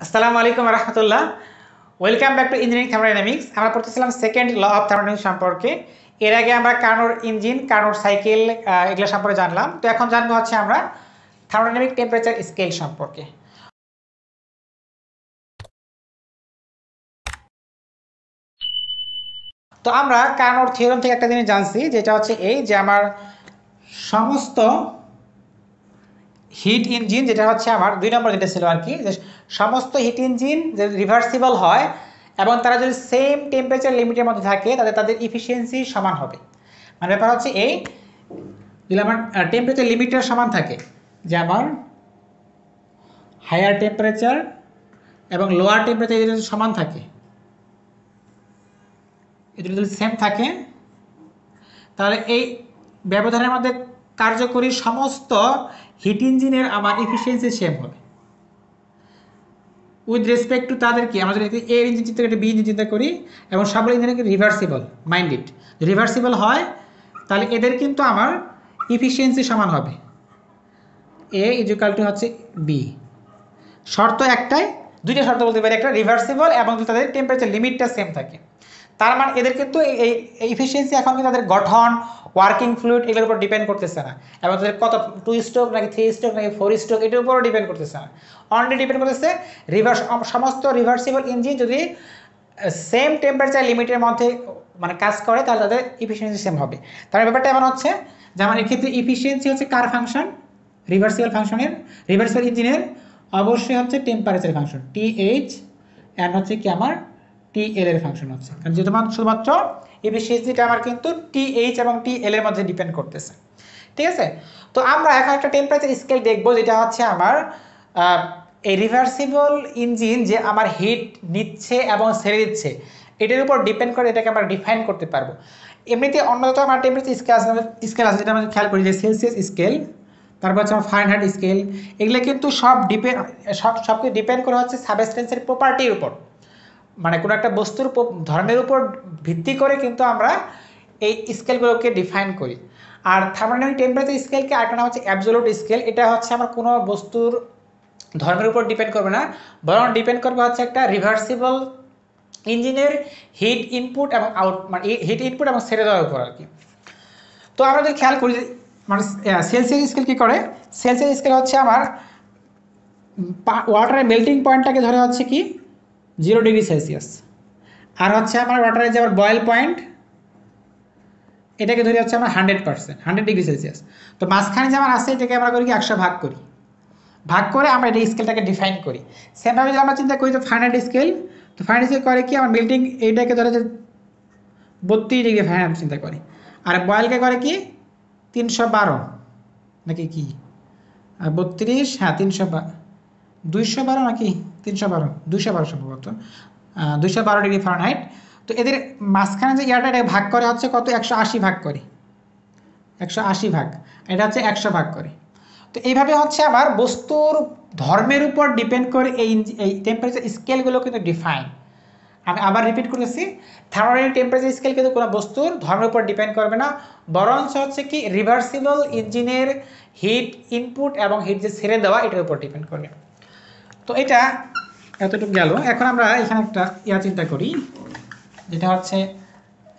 আসসালামু আলাইকুম রহমতুল্লাহ। Welcome back to engineering thermodynamics. আমরা পড়তেছিলাম সেকেন্ড ল অফ থার্মোডাইনামিক্স সম্পর্কে। এর আগে আমরা কার্নোর ইঞ্জিন, কার্নোর সাইকেল এগুলো সম্পর্কে জানলাম। তো এখন জানবো হচ্ছে আমরা থার্মোডাইনামিক টেম্পারেচার স্কেল সম্পর্কে। তো আমরা কার্নোর থিওরেম থেকে একটা জিনিস জানছি, যেটা হচ্ছে এই যে আমার সমস্ত হিট ইঞ্জিন, যেটা হচ্ছে আমার 2 নম্বর যেটা ছিল আর কি, যে সমস্ত হিট ইঞ্জিন যে রিভার্সিবল হয় এবং তারা যদি সেম টেম্পারেচার লিমিটের মধ্যে থাকে তাদের ইফিসিয়েন্সি সমান হবে। মানে ব্যাপার হচ্ছে এই, যদি আমার টেম্পারেচার লিমিটার সমান থাকে, যে আমার হায়ার টেম্পারেচার এবং লোয়ার টেম্পারেচার যদি সমান থাকে, এটা যদি সেম থাকে, তাহলে এই ব্যবধানের মধ্যে কার্যকরী সমস্ত হিট ইঞ্জিনের আমার ইফিসিয়েন্সি সেম হবে উইথ রেসপেক্ট টু তাদের কি, আমরা যদি এ ইঞ্জিন চিন্তা করি, বি ইঞ্জিন চিন্তা করি, এবং সবগুলো ইঞ্জিনকে রিভার্সিবল মাইন্ড ইট, রিভার্সিবল হয় তাহলে এদের কিন্তু আমার ইফিসিয়েন্সি সমান হবে। এ ইজুকাল টু হচ্ছে বি। শর্ত একটাই, দুইটা শর্ত বলতে পারি, একটা রিভার্সিবল এবং তাদের টেম্পারেচার লিমিটটা সেম থাকে। তার মানে এদের কিন্তু এই ইফিসিয়েন্সি এখন কিন্তু তাদের গঠন, ওয়ার্কিং ফ্লুইড এগুলোর উপর ডিপেন্ড করতেছে না, এবং তাদের কত 2 স্ট্রোক নাকি 3 স্ট্রোক নাকি 4 স্ট্রোক এটার উপরও ডিপেন্ড করতেছে না। অনলি ডিপেন্ড করতেছে সমস্ত রিভার্সিবল ইঞ্জিন যদি সেম টেম্পারেচার লিমিটের মধ্যে মানে কাজ করে, তাহলে তাদের ইফিসিয়েন্সি সেম হবে। তার ব্যাপারটা এমন হচ্ছে যে আমার এক্ষেত্রে ইফিসিয়েন্সি হচ্ছে কার ফাংশন, রিভার্সিবল ফাংশনের, রিভার্সিবল ইঞ্জিনের অবশ্যই হচ্ছে টেম্পারেচার ফাংশন TH, অ্যান্ড হচ্ছে কি আমার TL এর ফাংশন হচ্ছে, কারণ যেহেতু শুধুমাত্র এফিসিয়েন্সিটা আমার কিন্তু TH এবং TL এর মধ্যে ডিপেন্ড করতেছে। ঠিক আছে, তো আমরা এখন একটা টেম্পারেচার স্কেল দেখবো, যেটা হচ্ছে আমার এই রিভার্সিবল ইঞ্জিন যে আমার হিট নিচ্ছে এবং ছেড়ে দিচ্ছে, এটার উপর ডিপেন্ড করে এটাকে আমরা ডিফাইন করতে পারবো। এমনিতে অন্যত আমার টেম্পারেচার স্কেল আছে যেটা আমরা খেয়াল করি, যে সেলসিয়াস স্কেল, তারপর হচ্ছে আমার ফারেনহাইট স্কেল, এগুলো কিন্তু সবকে ডিপেন্ড করে হচ্ছে সাবস্টেন্সের প্রপার্টির উপর, মানে কোনো একটা বস্তুর ধর্মের উপর ভিত্তি করে কিন্তু আমরা এই স্কেলগুলোকে ডিফাইন করি। আর থার্মোডাইনামিক টেম্পারেচার স্কেলকে আরেকটা নাম হচ্ছে অ্যাবসোলিউট স্কেল। এটা হচ্ছে আমার কোনো বস্তুর ধর্মের উপর ডিপেন্ড করবে না, বরং ডিপেন্ড করবে হচ্ছে একটা রিভার্সিবল ইঞ্জিনের হিট ইনপুট এবং আউট, মানে হিট ইনপুট এবং ছেড়ে দেওয়ার উপর আর কি। তো আমরা যদি খেয়াল করি, মানে সেলসিয়াস স্কেল কী করে, সেলসিয়াস স্কেল হচ্ছে আমার ওয়াটারের মেল্টিং পয়েন্টটাকে ধরে হচ্ছে কি 0 ডিগ্রি সেলসিয়াস, আর হচ্ছে আমার ওয়াটারের যে আমার বয়েল পয়েন্ট এটাকে ধরে হচ্ছে আমার 100 ডিগ্রি সেলসিয়াস। তো মাঝখানে যে আমার আছে এটাকে আমরা করি কি 100 ভাগ করে আমরা এই স্কেলটাকে ডিফাইন করি। সেমভাবে যদি আমরা চিন্তা করি তো ফারেনহাইট স্কেল, তো ফারেনহাইট স্কেল করে কি আমার মেল্টিং এইটাকে ধরে যে 32 ডিগ্রি ফারেনহাইট চিন্তা করি, আর বয়েলকে করে কি 312 নাকি কি, আর 32, হ্যাঁ 212 নাকি 312, 212 সম্ভবত, 212 ডিগ্রি ফারেনহাইট। তো এদের মাঝখানে যে ইয়ারটা এটা ভাগ করে হচ্ছে কত, 180 ভাগ করে, 180 ভাগ, এটা হচ্ছে 100 ভাগ করে। তো এইভাবে হচ্ছে আমার বস্তুর ধর্মের উপর ডিপেন্ড করে এই টেম্পারেচার স্কেলগুলো কিন্তু ডিফাইন। আমি আবার রিপিট করেছি, থার্মোডাইনামিক টেম্পারেচার স্কেল কিন্তু কোনো বস্তুর ধর্মের উপর ডিপেন্ড করবে না, বরঞ্চ হচ্ছে কি রিভার্সিবল ইঞ্জিনের হিট ইনপুট এবং হিট যে ছেড়ে দেওয়া এটার উপর ডিপেন্ড করবে। তো এটা এতটুকু গেল। এখন আমরা এখানে একটা চিন্তা করি, যেটা হচ্ছে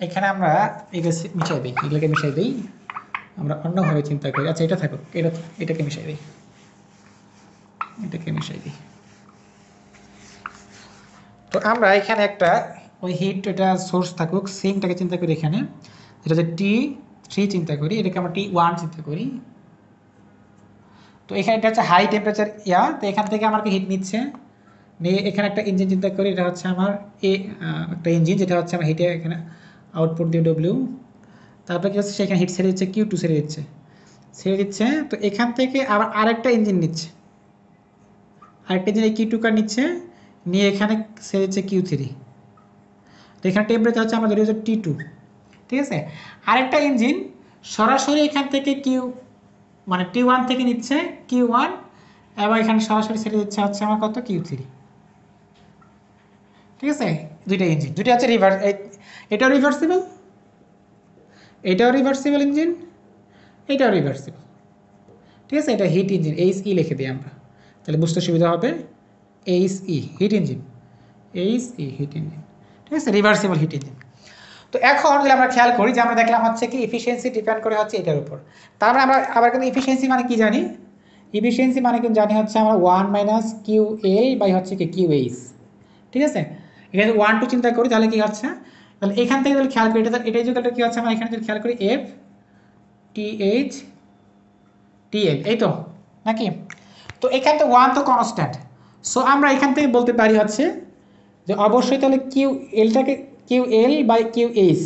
এখানে আমরা এগুলোকে মিশাই দিই, আমরা অন্যভাবে চিন্তা করি। আচ্ছা এটা থাকুক, এটাকে মিশাই দিই, তো আমরা এখানে একটা ওই হিট এটা সোর্স থাকুক, সিঙ্কটাকে চিন্তা করি এখানে, এটা হচ্ছে T3 চিন্তা করি, এটাকে আমরা T1 চিন্তা করি। তো এখানে এটা হচ্ছে হাই টেম্পারেচার তো এখান থেকে আমাকে হিট নিচ্ছে, নিয়ে এখানে একটা ইঞ্জিন চিন্তা করি, এটা হচ্ছে আমার একটা ইঞ্জিন, যেটা হচ্ছে আমার হিটে এখানে আউটপুট দিয়ে W, তারপরে কি হচ্ছে সেখানে হিট ছেড়ে দিচ্ছে, Q2 ছেড়ে দিচ্ছে। তো এখান থেকে আবার আরেকটা ইঞ্জিন নিচ্ছে, আরেকটা ইঞ্জিন এই Q2 নিচ্ছে, নিয়ে এখানে ছেড়ে দিচ্ছে Q3। তো এখানে টেম্পারেচার হচ্ছে আমার ধরে হচ্ছে T2। ঠিক আছে, আরেকটা ইঞ্জিন সরাসরি এখান থেকে মানে T1 থেকে নিচ্ছে Q1, এবং এখানে সরাসরি ছেড়ে দিচ্ছে হচ্ছে আমার কত Q3। ঠিক আছে, দুইটা ইঞ্জিন, দুইটা হচ্ছে এটাও রিভার্সিবল ইঞ্জিন, এটাও রিভার্সিবল। ঠিক আছে, এটা হিট ইঞ্জিন, HE লিখে দিই আমরা, তাহলে বুঝতে সুবিধা হবে। H E hit engine, H E hit engine, ঠিক আছে, রিভার্সিবল হিট ইঞ্জিন। তো এখন যদি আমরা খেয়াল করি যে আমরা দেখলাম হচ্ছে কি ইফিসিয়েন্সি ডিপেন্ড করে হচ্ছে এটার উপর। তার মানে আমরা আবার কিন্তু ইফিসিয়েন্সি মানে কি জানি, ইফিসিয়েন্সি মানে কিন্তু জানি হচ্ছে আমরা 1 মাইনাস কিউ এল বাই হচ্ছে কি কিউ এইচ, ঠিক আছে। এখানে 1 2 চিন্তা করি তাহলে কি হচ্ছে, তাহলে এখান থেকে যদি খেয়াল করি এটা ইকুয়াল টু কি হচ্ছে, আমরা এখানে যদি খেয়াল করি এফ টি এইচ টি এল, এই তো নাকি। তো এখানে তো 1 তো কনস্ট্যান্ট, সো আমরা এখান থেকে বলতে পারি হচ্ছে যে অবশ্যই তাহলে কিউ এলটাকে Q L by Q H,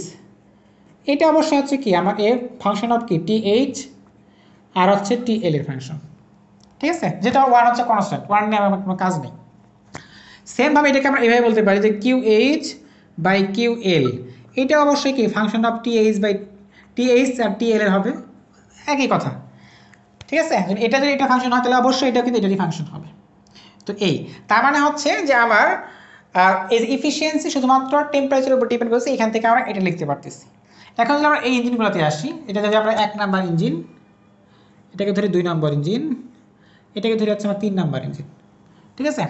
এটা অবশ্যই হচ্ছে কি আমার এর ফাংশন অফ কি টি এইচ আর হচ্ছে টি এল এর ফাংশন, ঠিক আছে, যেটা 1 হচ্ছে কনস্ট্যান্ট, 1 নিয়ে আমার কোনো কাজ নেই। সেমভাবে এটাকে আমরা এভাবে বলতে পারি যে Q H by Q L, এটা অবশ্যই কি function of T H by T H আর টি এল এর হবে, একই কথা, ঠিক আছে। এটা যদি এটা ফাংশন হয় তাহলে অবশ্যই এটা কিন্তু এটারই ফাংশন হবে। তো এই তার মানে হচ্ছে যে আমার এই ইফিসিয়েন্সি শুধুমাত্র টেম্পারেচারের উপর ডিপেন্ড করছে, এখান থেকে আমরা এটা লিখতে পারতেছি। এখন যদি আমরা এই ইঞ্জিনগুলোতে আসি, এটা যদি আমরা 1 নাম্বার ইঞ্জিন, এটাকে ধরি 2 নম্বর ইঞ্জিন, এটাকে ধরি হচ্ছে আমার 3 নাম্বার ইঞ্জিন, ঠিক আছে।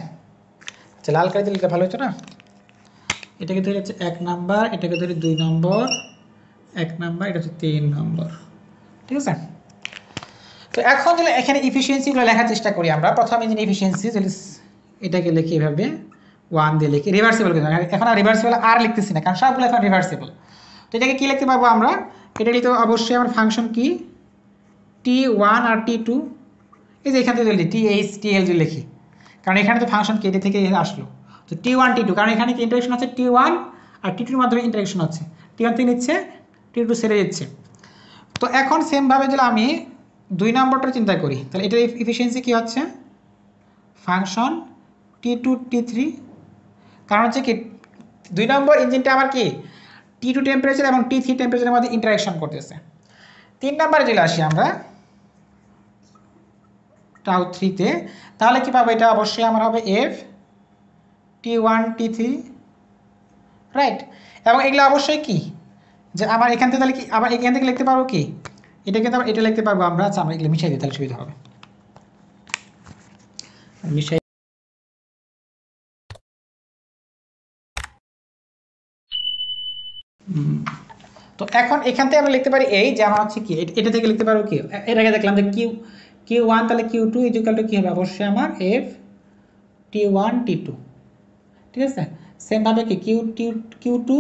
আচ্ছা লাল কালি দিলে এটা ভালো হতো না, এটাকে ধরি হচ্ছে 1 নাম্বার, এটাকে ধরি 2 নম্বর, 1 নাম্বার, এটা হচ্ছে 3 নম্বর, ঠিক আছে। তো এখন যদি এখানে ইফিসিয়েন্সিগুলো লেখার চেষ্টা করি আমরা, প্রথম ইঞ্জিন ইফিসিয়েন্সি এটাকে লিখি এভাবে 1 দিয়ে লিখি, রিভার্সিবল কিন্তু এখন আর রিভার্সিবল আর লিখতেছি না কারণ সবগুলো এখন রিভার্সিবল। তো এটাকে কী লিখতে পারবো আমরা, এটা লিখতে অবশ্যই আমার ফাংশন কি T1 আর T2, এই যে এখান থেকে যদি TH TL যদি লিখি, কারণ এখানে তো ফাংশন কি এটা থেকে আসলো, তো T1 T2, কারণ এখানে কি ইন্টারেকশন আছে T1 আর T2 এর মাধ্যমে ইন্টারেকশন হচ্ছে, T1 থেকে নিচ্ছে T2 ছেড়ে দিচ্ছে। তো এখন সেমভাবে যদি আমি 2 নম্বরটা চিন্তা করি তাহলে এটার ইফিসিয়েন্সি কী হচ্ছে ফাংশন T2 T3, কারণ হচ্ছে কি 2 নম্বর ইঞ্জিনটা আমার কি T2 টেম্পারেচার এবং T3 টেম্পারেচারের মধ্যে ইন্টারাকশন করতেছে। 3 নম্বরে চলে আসি আমরা টাউ 3-তে, তাহলে কি পাবো, এটা অবশ্যই আমার হবে এফ T1 T3, রাইট। এবং এগুলো অবশ্যই কি যে আমার এখান থেকে তাহলে কি আবার এখান থেকে লিখতে পারবো কি, এটা কিন্তু আবার এটা লিখতে পারবো আমরা। আচ্ছা আমরা এগুলো মিশাই দিই তাহলে সুবিধা হবে, মিশাই। তো এখন এখান থেকে আমরা লিখতে পারি এই যে আমার হচ্ছে কি এটা থেকে লিখতে পারবো কি, এর আগে দেখলাম যে Q1 তাহলে Q2 ইকুয়াল টু কি হবে, অবশ্যই আমার F T1 T2, ঠিক আছে। সেমভাবে কি Q2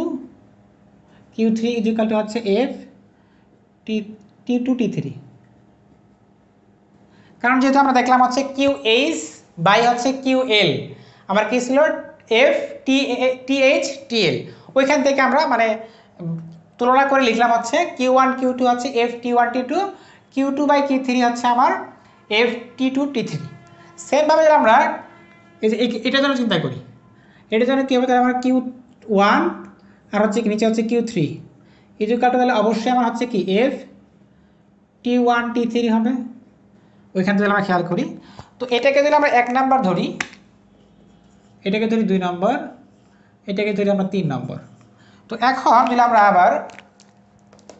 Q3 ইকুয়াল টু হচ্ছে F T2 T3, কারণ যেহেতু আমরা দেখলাম হচ্ছে QH বাই হচ্ছে QL, আমার কি ছিল F TH TL, ওইখান থেকে আমরা মানে তুলনা করে লিখলাম হচ্ছে Q1 Q2 হচ্ছে F T1 T2, Q2 by Q3 হচ্ছে আমার F T2 T3। সেমভাবে যদি আমরা এটার জন্য চিন্তা করি, এটার জন্য কী হবে তাহলে আমার Q1 আর হচ্ছে নিচে হচ্ছে Q3 ইকুয়াল টু তাহলে অবশ্যই আমার হচ্ছে কি F T1 T3 হবে, ওইখান থেকে আমরা খেয়াল করি। তো এটাকে যদি আমরা 1 নাম্বার ধরি, এটাকে ধরি 2 নম্বর, এটাকে ধরি আমরা 3 নম্বর। তো এখন যদি আমরা আবার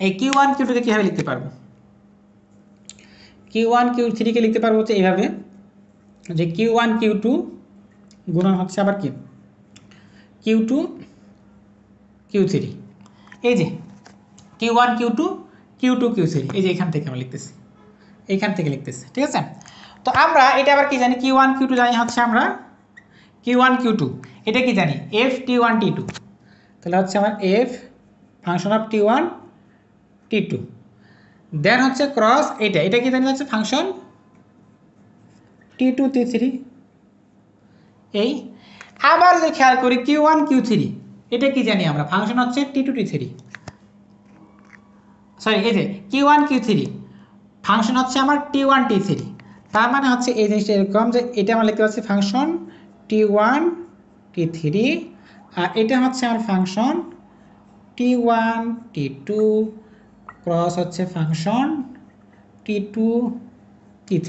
এই Q1 Q2-কে কীভাবে লিখতে পারবো, Q1 Q3-কে লিখতে পারবো হচ্ছে এইভাবে যে Q1 Q2 গুণন হচ্ছে আবার কি Q2 Q3, এই যে Q1 Q2 Q2 Q3, এই যে এখান থেকে আমরা লিখতেছি, এইখান থেকে লিখতেছি, ঠিক আছে। তো আমরা এটা আবার কি জানি, Q1 Q2 জানি হচ্ছে আমরা Q1 Q2, এটা কি জানি F T1 T2, তাহলে হচ্ছে আমার F function of T1 T2, দেন হচ্ছে ক্রস এটা কি জানি হচ্ছে ফাংশন T2 T3, এই আবার যদি খেয়াল করি Q1 Q3, এটা কি জানি আমরা ফাংশন হচ্ছে T2 T3, সরি এই যে Q1 Q3 ফাংশন হচ্ছে আমার T1 T3, তার মানে হচ্ছে এই জিনিসটা এরকম যে এটা আমরা লিখতে পাচ্ছি ফাংশন T1 T3 আর এটা হচ্ছে আমার ফাংশন T1 T2 ক্রস হচ্ছে ফাংশন T2 T3।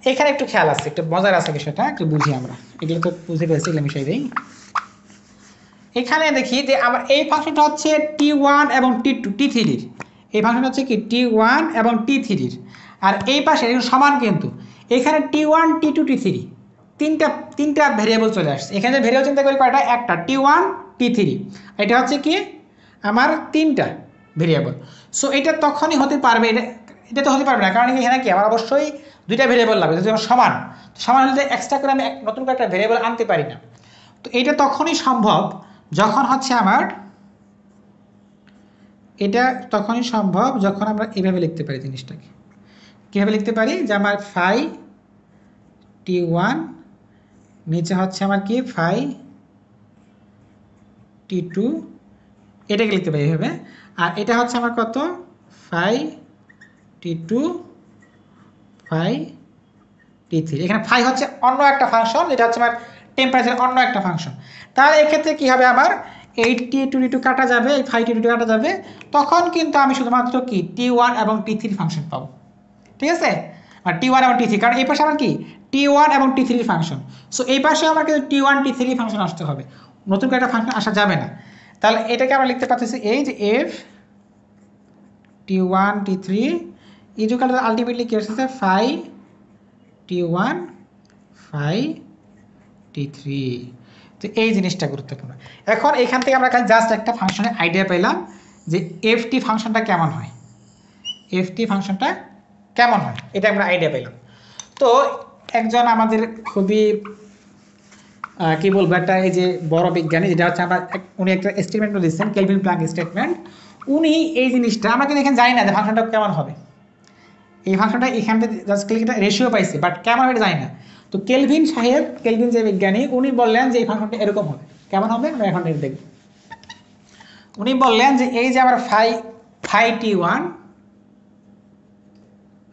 এখানে একটু খেয়াল আছে, একটু মজার আছে বিষয়টা, একটু বুঝি আমরা, এগুলো তো বুঝে পেয়েছি, এগুলো মিশাই দিই। এখানে দেখি যে আমার এই ফাংশনটা হচ্ছে T1 এবং T2 T3-র, এই ফাংশনটা হচ্ছে কি T1 এবং T3-র, আর এই পাশে সমান কিন্তু এখানে T1 T2 T3, তিনটা ভেরিয়েবল চলে আসছে। এখানে ভেরিয়েবল চিন্তা করি কয়টা, একটা T1 T3, এটা হচ্ছে কি আমার তিনটা ভেরিয়েবল। সো এটা তখনই হতে পারবে, এটা তো হতে পারবে না, কারণ এখানে কি আমার অবশ্যই দুইটা ভেরিয়েবল লাগবে, যদি আমার সমান সমান হলে এক্সট্রা করে আমি নতুন করে একটা ভেরিয়েবল আনতে পারি না। তো এটা তখনই সম্ভব যখন হচ্ছে আমার, এটা তখনই সম্ভব যখন আমরা এভাবে লিখতে পারি জিনিসটাকে। কীভাবে লিখতে পারি, যে আমার ফাই T1 নিচে হচ্ছে আমার কি ফাই T2, এটাকে লিখতে পারি এভাবে। আর এটা হচ্ছে আমার কত, ফাই T2 ফাই T3। এখানে ফাই হচ্ছে অন্য একটা ফাংশন, যেটা হচ্ছে আমার টেম্পারেচার অন্য একটা ফাংশন। তাহলে এক্ষেত্রে কি হবে, আমার এই T2 কাটা যাবে, এই ফাই T2 কাটা যাবে, তখন কিন্তু আমি শুধুমাত্র কি T1 এবং T3 ফাংশন পাবো। ঠিক আছে, আর T1 এবং T3, কারণ এই পাশে আমার কি T1 এবং T3 ফাংশন। সো এই পাশে আমার কিন্তু T1 T3 ফাংশন আসতে হবে, নতুন করে একটা ফাংশন আসা যাবে না। তাহলে এটাকে আমরা লিখতে পারতেছি এই যে F T1 T3 equal to ultimately কি আসছে ফাই T1 ফাই T3। তো এই জিনিসটা গুরুত্বপূর্ণ। এখন এখান থেকে আমরা জাস্ট একটা ফাংশনের আইডিয়া পেলাম যে এফটি ফাংশনটা কেমন হয়, এফটি ফাংশনটা কেমন হয়, এটা আমরা আইডিয়া পেলাম। তো একজন আমাদের খুবই কি বলবো, একটা এই যে বড় বিজ্ঞানী, যেটা হচ্ছে আমরা উনি একটা স্টেটমেন্ট দিচ্ছেন, কেলভিন প্লাঙ্ক স্টেটমেন্ট। উনি এই জিনিসটা, আমরা কিন্তু এখানে জানি না যে ফাংশনটা কেমন হবে, এই ফাংশনটা এখান থেকে জাস্ট ক্লিকটা রেশিও পাইছে, বাট কেমন হবে জানি না। তো কেলভিন সাহেব, কেলভিন যে বিজ্ঞানী, উনি বললেন যে এই ফাংশনটা এরকম হবে। কেমন হবে আমরা এখন দেখব। উনি বললেন যে এই যে আমার ফাই T1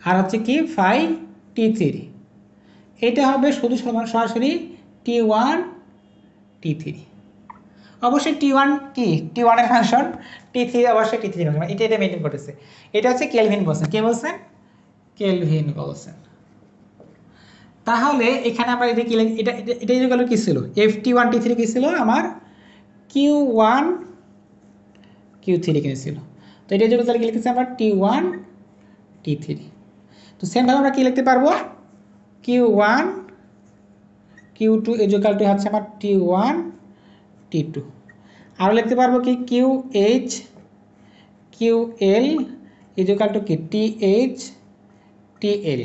আর হচ্ছে কি ফাই T3, এটা হবে শুধু সরাসরি T1 T3। অবশ্যই T1 কি T1 এর ফাংশন, T3 অবশ্যই T3 এর ফাংশন, এটা মেনটেন করতেছে। এটা হচ্ছে কেলভিন বলছেন, কে বলছেন, কেলভিন বলছেন। তাহলে এখানে আমরা এটা কি, এটা গেল কি ছিল, T1 T3 কি ছিল আমার Q1 Q3 ছিল। তো এটা যদি তাহলে কি লিখতেছি আমরা T1 T3। তো সেম ভাবে আমরা কি লিখতে পারবো, Q1 Q2 ইকুয়াল টু হচ্ছে আমার T1 T2। আর লিখতে পারবো কি QH QL ইকুয়াল টু কি TH TL,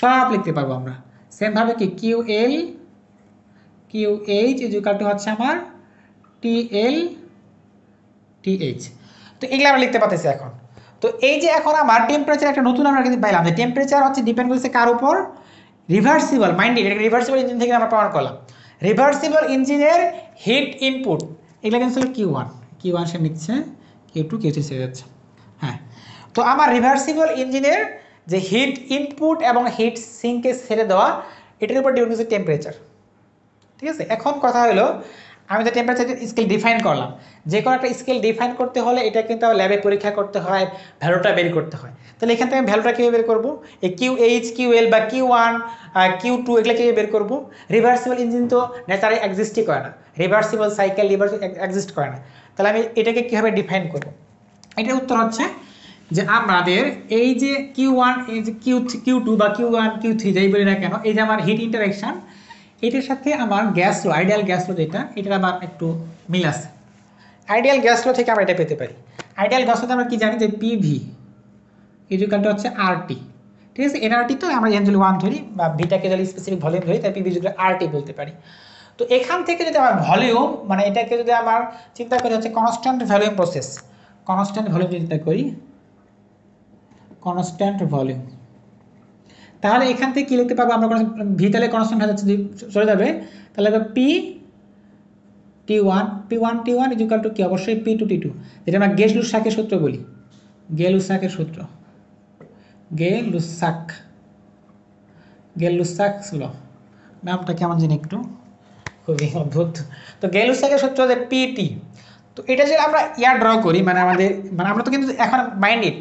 সব লিখতে পারবো আমরা সেম ভাবে কি QL QH ইকুয়াল টু হচ্ছে আমার TL TH। তো এগুলো আমরা লিখতে পারতেছি এখন। তো এই যে এখন আমার টেম্পারেচার একটা নতুন আমরা কিন্তু পাইলাম, যে টেম্পারেচার হচ্ছে ডিপেন্ড করছে কার উপর, রিভার্সিবল মাইন্ডেড, এটা রিভার্সিবল ইঞ্জিন থেকে আমরা প্রমাণ করলাম। রিভার্সিবল ইঞ্জিনের হিট ইনপুট এগুলো কিন্তু ছিল Q1 সে নিচ্ছে, Q2 Q3 ছেড়ে যাচ্ছে। হ্যাঁ, তো আমার রিভার্সিবল ইঞ্জিনের যে হিট ইনপুট এবং হিট সিঙ্কে ছেড়ে দেওয়া, এটার উপর ডিপেন্ড করছে টেম্পারেচার। ঠিক আছে, এখন কথা হলো আমি তো টেম্পারেচার স্কেল ডিফাইন করলাম, যে কোনো একটা স্কেল ডিফাইন করতে হলে এটা কিন্তু ল্যাবে পরীক্ষা করতে হয়, ভ্যালুটা বের করতে হয়। তাহলে এখান থেকে আমি ভ্যালুটা কীভাবে বের করবো, এই QH QL বা Q1 Q2 এগুলো কীভাবে বের করবো। রিভার্সিবল ইঞ্জিন তো ন্যাচারালি এক্সিস্টই করে না, রিভার্সিবল সাইকেল এক্সিস্ট করে না। তাহলে আমি এটাকে কীভাবে ডিফাইন করবো, এটার উত্তর হচ্ছে যে আমাদের এই যে Q1 এই যে Q2 বা Q1 Q3 যাই বলি না কেন, এই যে আমার হিট ইন্টারাকশন, এটার সাথে আমার গ্যাস লো, আইডিয়াল গ্যাস লো যেটা, এটার আবার একটু মিল আছে। আইডিয়াল গ্যাস লো থেকে আমরা এটা পেতে পারি। আইডিয়াল গ্যাস লোতে আমরা কি জানি যে পিভি ইকুয়ালটা হচ্ছে আরটি। ঠিক আছে, এনআরটি তো আমরা যদি 1 ধরি বা ভিটাকে যদি স্পেসিফিক ভলিউম ধরি, তাই পিভি ইকুয়াল আরটি বলতে পারি। তো এখান থেকে যদি আমার ভলিউম, মানে এটাকে যদি আমার চিন্তা করি হচ্ছে constant volume process, constant volume চিন্তা করি, কনস্ট্যান্ট ভলিউম, তাহলে এখান থেকে কি লিখতে পারবো আমরা, ভি তাহলে কনস্ট্যান্ট হয়ে যাচ্ছে, চলে যাবে, তাহলে পি T1 ইকুয়াল টু কি, অবশ্যই P2 T2, যেটা আমরা গেলুসাকের সূত্র বলি, গেলুসাকের সূত্র, গেলুসাক ল, নামটা কেমন জানি একটু খুবই অদ্ভুত। তো গেলুসাকের সূত্র যে PT, তো এটা যদি আমরা ড্র করি, মানে আমাদের, মানে আমরা তো কিন্তু এখন মাইন্ডেড,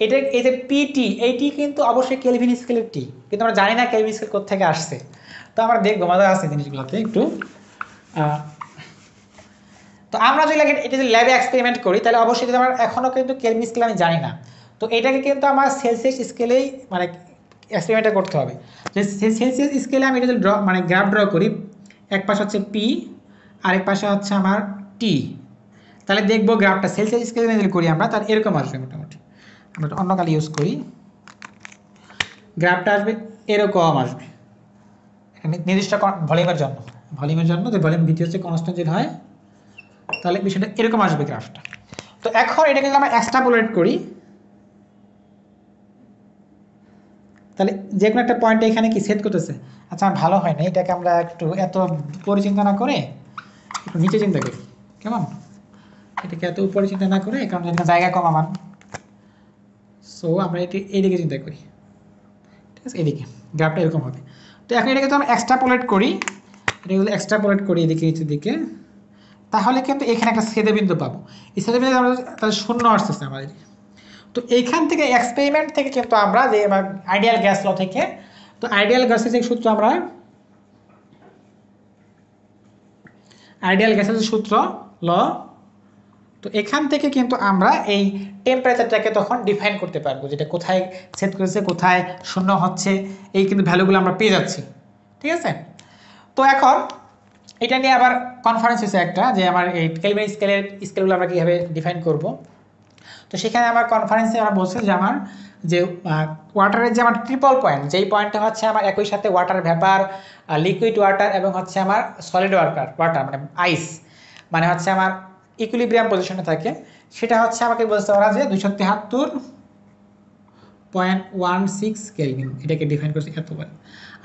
এটা এই যে পিটি, এইটি কিন্তু অবশ্যই কেলভিন স্কেলের টি, কিন্তু আমরা জানি না কেলভিন স্কেল কোথা থেকে আসছে। তো আমরা দেখবো, মজা আছে জিনিসগুলোতে একটু। তো আমরা যদি এটা যদি ল্যাবে এক্সপেরিমেন্ট করি, তাহলে অবশ্যই আমরা এখনও কিন্তু কেলভিন স্কেল আমি জানি না। তো এটাকে কিন্তু আমার সেলসিয়াস স্কেলেই, মানে এক্সপেরিমেন্টটা করতে হবে। যে সেলসিয়াস স্কেলে আমি এটা যদি মানে গ্রাফ ড্র করি, এক পাশে হচ্ছে পি, আরেক পাশে হচ্ছে আমার টি, তাহলে দেখবো গ্রাফটা সেলসিয়াস স্কেলে যদি করি আমরা, তাহলে এরকম আসবে মোটামুটি। আমরা অন্য কালি ইউজ করি, গ্রাফটা আসবে এরকম আসবে নির্দিষ্ট ভলিউমের জন্য যে ভলিউম ভিত্তি হচ্ছে কনস্ট্যান্ট যদি হয়, তাহলে বিষয়টা এরকম আসবে গ্রাফটা। তো এখন এটাকে যদি আমরা এক্সট্রাপোলেট করি, তাহলে যে কোনো একটা পয়েন্টে এখানে কি সেট করতেছে। আচ্ছা ভালো হয় না, এটাকে আমরা একটু এত উপরে চিন্তা না করে একটু নিচে চিন্তা করি, কেমন? এটাকে এত উপরে চিন্তা না করে, কারণ এখানে জায়গা কম আমার, সো আমরা এটি এইদিকে চিন্তা করি, ঠিক আছে? এদিকে গ্রাফটা এরকম হবে। তো এখন এটাকে তো আমরা এক্সট্রাপোলেট করি, এটা যদি এক্সট্রাপোলেট করি এদিকে নিচের দিকে, তাহলে কিন্তু এখানে একটা ছেদবিন্দু পাবো। এই ছেদবিন্দু আমরা তাহলে শূন্য আসতেছে আমাদের। তো এইখান থেকে এক্সপেরিমেন্ট থেকে কিন্তু আমরা যে আইডিয়াল গ্যাস ল থেকে, তো আইডিয়াল গ্যাসের যে সূত্র আমরা আইডিয়াল গ্যাসের যে সূত্র ল, তো এখান থেকে কিন্তু আমরা এই টেম্পারেচারটাকে তখন ডিফাইন করতে পারবো, যেটা কোথায় সেট করেছে, কোথায় শূন্য হচ্ছে, এই কিন্তু ভ্যালুগুলো আমরা পেয়ে যাচ্ছি, ঠিক আছে? তো এখন এটা নিয়ে আবার কনফারেন্স হয়েছে একটা, যে আমার এই কেলভিন স্কেলগুলো আমরা কীভাবে ডিফাইন করব। তো সেখানে আমার কনফারেন্সে আমরা বলছে যে আমার যে ওয়াটারের যে আমার ট্রিপল পয়েন্ট, যেই পয়েন্টটা হচ্ছে আমার একই সাথে ওয়াটার ভ্যাপার, লিকুইড ওয়াটার এবং হচ্ছে আমার সলিড ওয়াটার মানে আইস, মানে হচ্ছে আমার ইকুইলিব্রিয়াম পজিশনে থাকে, সেটা হচ্ছে আমাকে বলতে পারা যে 273.16 কেলভিন, এটাকে ডিফাইন করছি এতবার।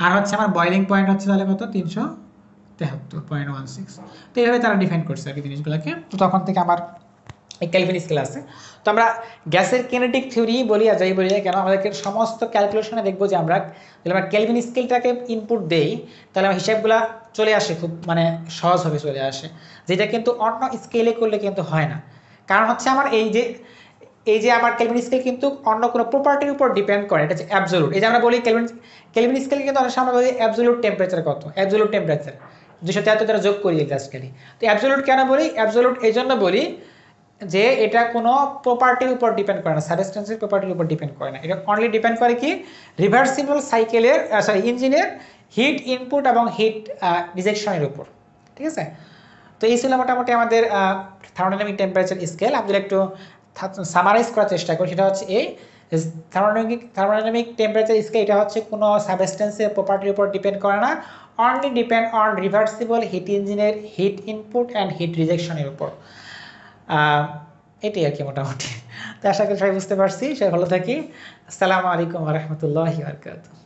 আর হচ্ছে আমার বয়লিং পয়েন্ট হচ্ছে তাহলে কত, 373.16। তো এইভাবে তারা ডিফাইন করছে আর কি জিনিসগুলোকে। তো তখন থেকে আমার এই কেলভিন স্কেল আছে। তো আমরা গ্যাসের কিনেটিক থিওরি বলি আর যাই বলি কেন, আমাদেরকে সমস্ত ক্যালকুলেশনে দেখবো যে আমরা যদি আমরা কেলভিন স্কেলটাকে ইনপুট দেই, তাহলে আমার হিসাবগুলো চলে আসে, খুব মানে সহজভাবে চলে আসে, যেটা কিন্তু অন্য স্কেলে করলে কিন্তু হয় না। কারণ হচ্ছে আমার এই যে আমার কেলভিন স্কেল কিন্তু অন্য কোনো প্রপার্টির উপর ডিপেন্ড করে, এটা হচ্ছে অ্যাবসলিউট। এই যে আমরা বলি কেলভিন স্কেল কিন্তু অনেক সময় বলি অ্যাবসলিউট টেম্পারেচার কত, অ্যাবসলিউট টেম্পারেচার 273 দ্বারা যোগ করি জাস্টলি। তো অ্যাবসলিউট কেন বলি? অ্যাবসলিউট এই জন্য বলি যে এটা কোনো প্রপার্টির উপর ডিপেন্ড করে না, সাবস্টেন্সের প্রপার্টির উপর ডিপেন্ড করে না, এটা অনলি ডিপেন্ড করে কি রিভার্সিবল সাইকেলের ইঞ্জিনের হিট ইনপুট এবং হিট রিজেকশনের উপর, ঠিক আছে? তো এই ছিল মোটামুটি আমাদের থার্মোডাইনামিক টেম্পারেচার স্কেল। আমি একটু সামারাইজ করার চেষ্টা করি, সেটা হচ্ছে এই থার্মোডাইনামিক টেম্পারেচার স্কেল, এটা হচ্ছে কোনো সাবস্টেন্সের প্রপার্টির উপর ডিপেন্ড করে না, only depend on reversible heat ইঞ্জিনের হিট ইনপুট অ্যান্ড হিট রিজেকশনের উপর। এটাই আর কি মোটামুটি। তো আশা করি সবাই বুঝতে পারছি, সবাই ভালো থাকি। আসসালামু আলাইকুম ওয়া রাহমাতুল্লাহি ওয়া বারাকাতুহু।